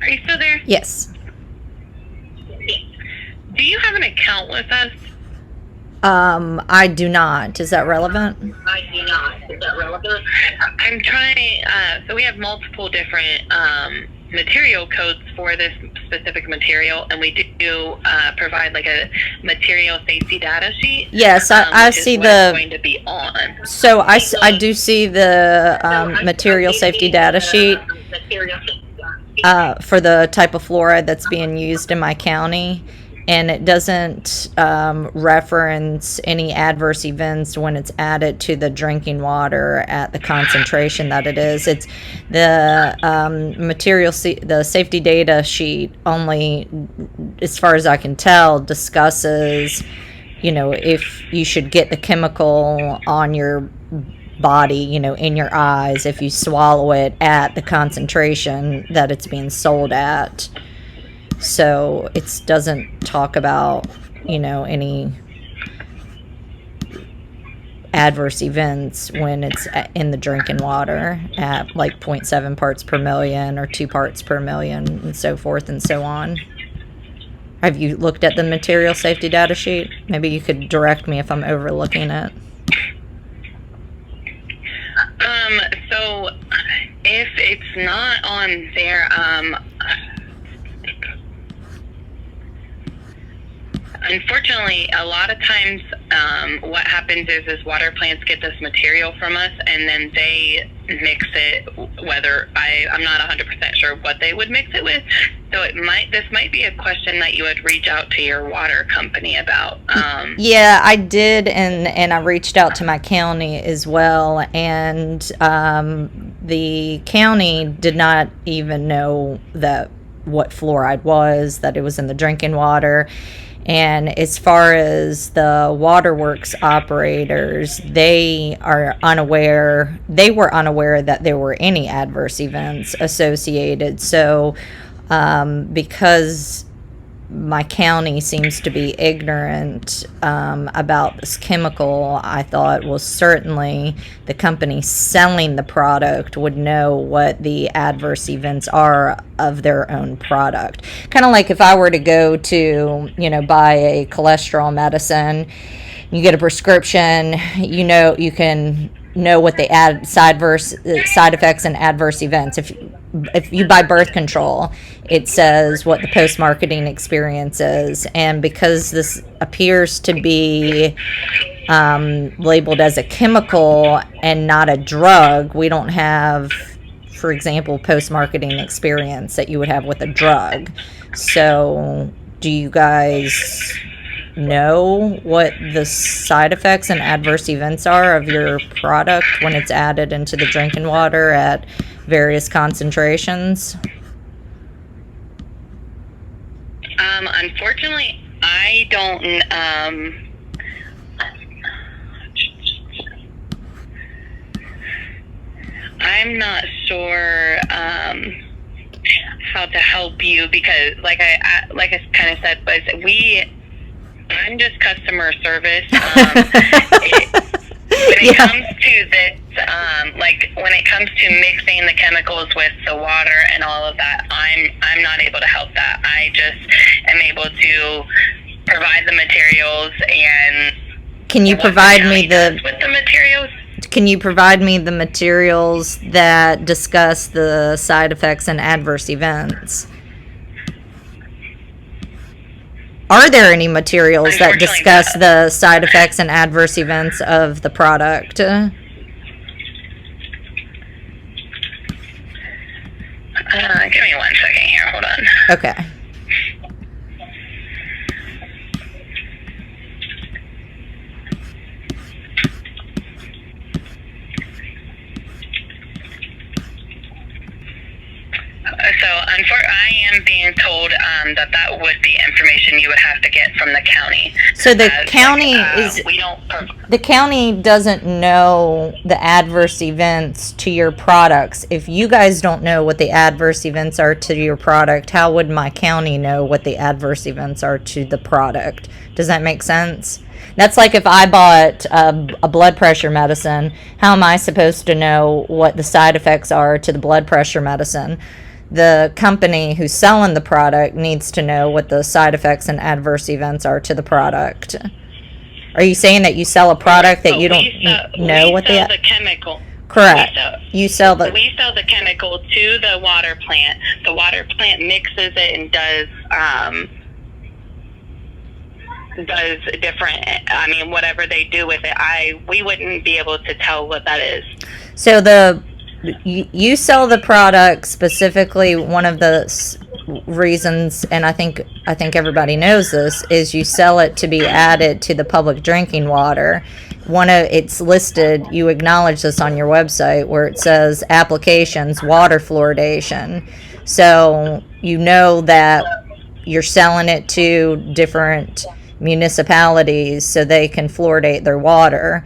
Are you still there? Yes. Do you have an account with us? I do not. Is that relevant? I do not. Is that relevant? I'm trying, so we have multiple different material codes for this specific material, and we do provide like a material safety data sheet. Yes, I see the. Going to be on. So I do see the material safety data sheet for the type of fluoride that's being used in my county. And it doesn't reference any adverse events when it's added to the drinking water at the concentration that it is. It's the the safety data sheet only, as far as I can tell, discusses, if you should get the chemical on your body, in your eyes, if you swallow it at the concentration that it's being sold at. So it doesn't talk about, any adverse events when it's in the drinking water at like 0.7 parts per million or 2 parts per million and so forth and so on. Have you looked at the material safety data sheet? Maybe you could direct me if I'm overlooking it. So if it's not on there, unfortunately, a lot of times what happens is water plants get this material from us, and then they mix it, I'm not 100% sure what they would mix it with. So this might be a question that you would reach out to your water company about. Yeah, I did, and I reached out to my county as well, and the county did not even know what fluoride was, that it was in the drinking water. And as far as the waterworks operators, they were unaware that there were any adverse events associated. So because my county seems to be ignorant about this chemical, I thought, well, certainly the company selling the product would know what the adverse events are of their own product. Kind of like if I were to go to, buy a cholesterol medicine, you get a prescription, you can know what the side effects and adverse events. If you buy birth control, it says what the post-marketing experience is, and because this appears to be labeled as a chemical and not a drug, we don't have, for example, post-marketing experience that you would have with a drug. So do you guys know what the side effects and adverse events are of your product when it's added into the drinking water at various concentrations? Unfortunately, I don't. I'm not sure how to help you, because, like I kind of said, but I'm just customer service. When it comes to this, when it comes to mixing the chemicals with the water and all of that, I'm not able to help that. I just am able to provide the materials and. Can you provide me with the materials? Can you provide me the materials that discuss the side effects and adverse events? Are there any materials that discuss the side effects and adverse events of the product? Give me 1 second here. Hold on. Okay. So, I am being told that would be information you would have to get from the county. So the county the county doesn't know the adverse events to your products. If you guys don't know what the adverse events are to your product, how would my county know what the adverse events are to the product? Does that make sense? That's like if I bought a blood pressure medicine, how am I supposed to know what the side effects are to the blood pressure medicine? The company who's selling the product needs to know what the side effects and adverse events are to the product. Are you saying that you sell a product that you don't know what the chemical? Correct. We sell the chemical to the water plant. The water plant mixes it and does different. I mean, whatever they do with it, we wouldn't be able to tell what that is. So you sell the product specifically. One of the reasons, and I think everybody knows this, is you sell it to be added to the public drinking water. It's listed, you acknowledge this on your website, where it says applications, water fluoridation. So you know that you're selling it to different municipalities so they can fluoridate their water.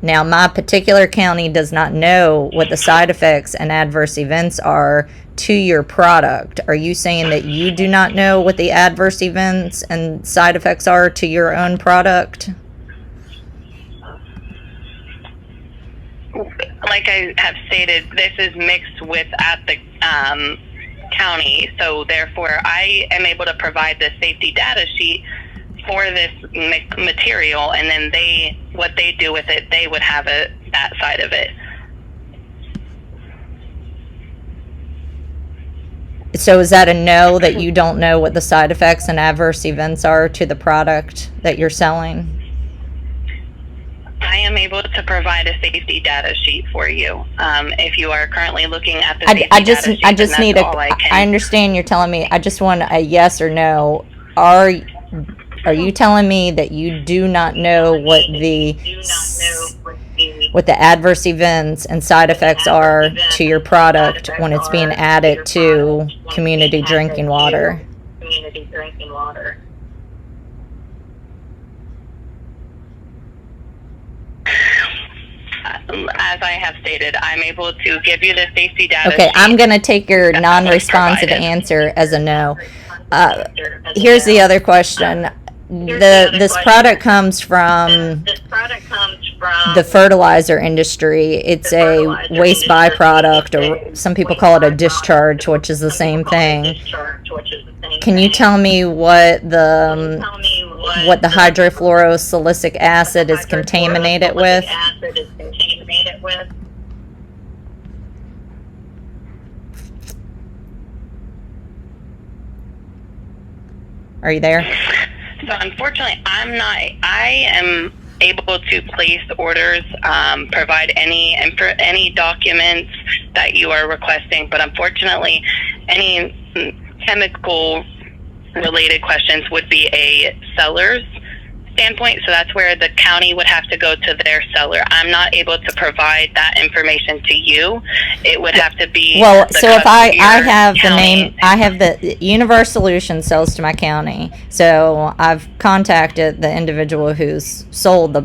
Now, my particular county does not know what the side effects and adverse events are to your product. Are you saying that you do not know what the adverse events and side effects are to your own product? Like I have stated, this is mixed with at the county, so therefore I am able to provide the safety data sheet for this material, and then what they do with it, they would have that side of it. So is that a no, that you don't know what the side effects and adverse events are to the product that you're selling? I am able to provide a safety data sheet for you. If you are currently looking at the safety data sheet, I just need I understand you're telling me. I just want a yes or no. Are you telling me that you do not know what the adverse events and side effects are to your product when it's being added to community drinking water? As I have stated, I'm able to give you the safety data. Okay, I'm going to take your non-responsive answer as a no. Here's the other question. This product comes from the fertilizer industry. It's a waste byproduct, or some people call it a discharge, which is the same thing. Can you tell me what the hydrofluorosilicic acid is contaminated with? Are you there? So unfortunately, I am able to place orders, provide any documents that you are requesting, but unfortunately, any chemical related questions would be a seller's standpoint. So that's where the county would have to go to their seller. I'm not able to provide that information to you. It would have to be so if I have the name, I have the Univar Solutions sells to my county. So I've contacted the individual who's sold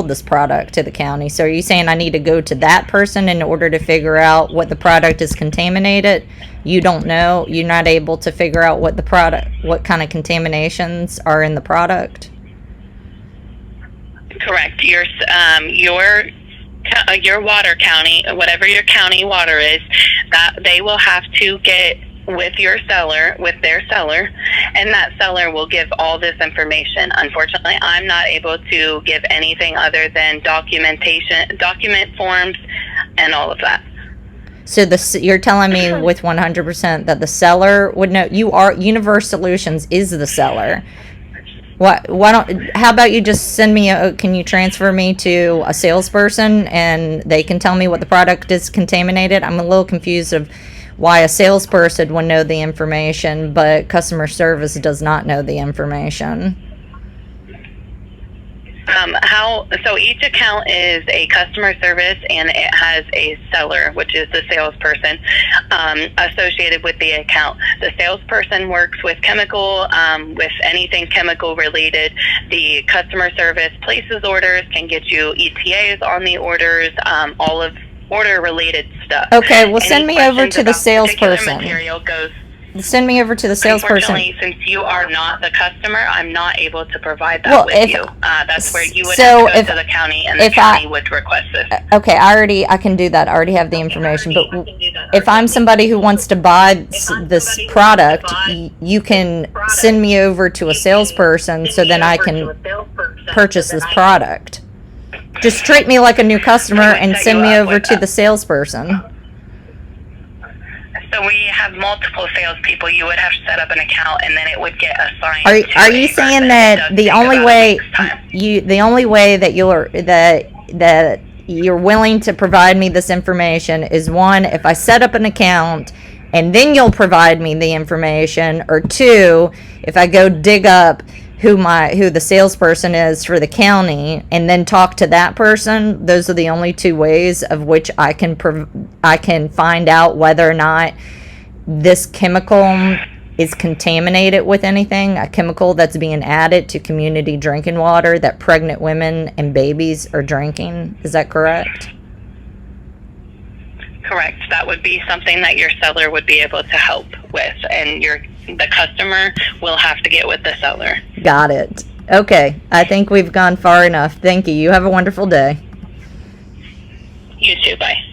this product to the county. So are you saying I need to go to that person in order to figure out what the product is contaminated? You don't know. You're not able to figure out what kind of contaminations are in the product? Correct. Your water county, whatever your county water is, that they will have to get with their seller, and that seller will give all this information. Unfortunately, I'm not able to give anything other than document forms and all of that. So you're telling me with 100% that the seller would know. Univar Solutions is the seller. How about you just send me can you transfer me to a salesperson and they can tell me what the product is contaminated? I'm a little confused of why a salesperson would know the information, but customer service does not know the information. So each account is a customer service, and it has a seller, which is the salesperson, associated with the account. The salesperson works with with anything chemical related. The customer service places orders, can get you ETAs on the orders, all of order related stuff. Okay, well, send me over to the salesperson. Material goes Send me over to the salesperson. Unfortunately, since you are not the customer, I'm not able to provide that Well, with you. That's where you would so have to if- go to the county, and the if county would request this. Okay, I can do that. I already have the information. But if I'm somebody who wants to buy this product, you can send me over to a salesperson so then I can purchase this product. Just treat me like a new customer and send me over to the salesperson. So we have multiple salespeopeople. You would have to set up an account, and then it would get assigned. Are you saying that the only way that you're willing to provide me this information is, one, if I set up an account and then you'll provide me the information, or two, if I go dig up who the salesperson is for the county and then talk to that person? Those are the only two ways of which I can find out whether or not this chemical is contaminated with anything, a chemical that's being added to community drinking water that pregnant women and babies are drinking. Is that correct? Correct. That would be something that your seller would be able to help with, and the customer will have to get with the seller. Got it. Okay. I think we've gone far enough. Thank you. You have a wonderful day. You too. Bye.